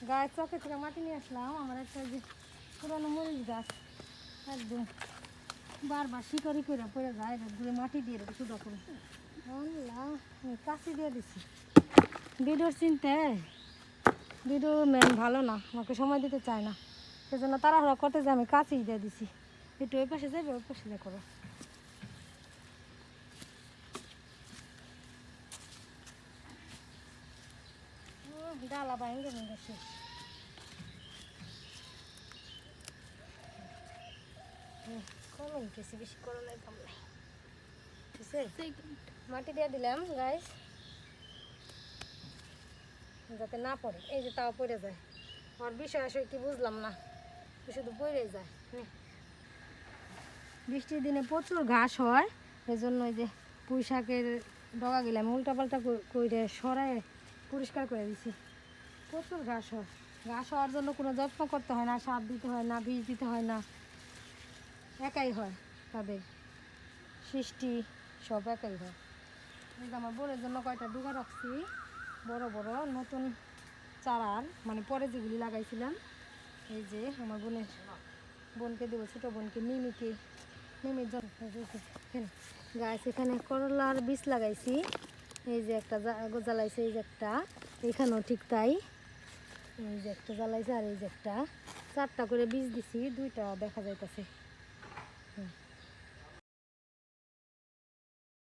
গাছ চকে থেকে মাটি নিয়ে আসলাম। আমার একটা যে পুরানো মরিচ গাছ একদম বারবার শিকড়ি করে পড়ে যায়, ঘুরে মাটি দিয়ে রেখে শুধু করে কাশি দিয়ে দিছি। ভিডিওর চিনতে ভিডিও ম্যান ভালো না, আমাকে সময় দিতে চায় না, সেজন্য তাড়াহুড়া করতে যে আমি কাশি দিয়ে দিছি। একটু ওই পাশে যাবে, ওই পাশে যা করো। ডালা বাইঙ্গে গেছে। কমেন্ট বেশি বেশি করো নাই, কম নাই। ঠিক আছে, মাটি দিয়ে দিলাম গাইস, যাতে না পড়ে। এই যে তাও পড়ে যায়, আমার বিষয় আসলে কি বুঝলাম না, শুধু পড়ে যায়। বৃষ্টির দিনে প্রচুর ঘাস হয়, এই জন্য এই যে পুঁই শাকের ডগা গেলাম উল্টাপাল্টা করে সরাই পরিষ্কার করে দিছি। প্রচুর ঘাস হয়, ঘাস হওয়ার জন্য কোনো যত্ন করতে হয় না, সার দিতে হয় না, বীজ দিতে হয় না, একাই হয়। তাদের সৃষ্টি সব একাই হয়। এই যে আমার বোনের জন্য কয়টা ডুগা রাখছি, বড় বড় নতুন চারার, মানে পরে যেগুলি লাগাইছিলাম। এই যে আমার বোনকে দেবো, ছোটো বোনকে মিমির জন্য গাছ। এখানে করলার বীজ লাগাইছি, এই যে একটা জ্বালাইছে, এই যে একটা, এখানেও ঠিক তাই, এই যে একটা জ্বালাইছে, আর এই যে একটা, 4টা করে বীজ দিছি, 2টা দেখা যাইতেছে।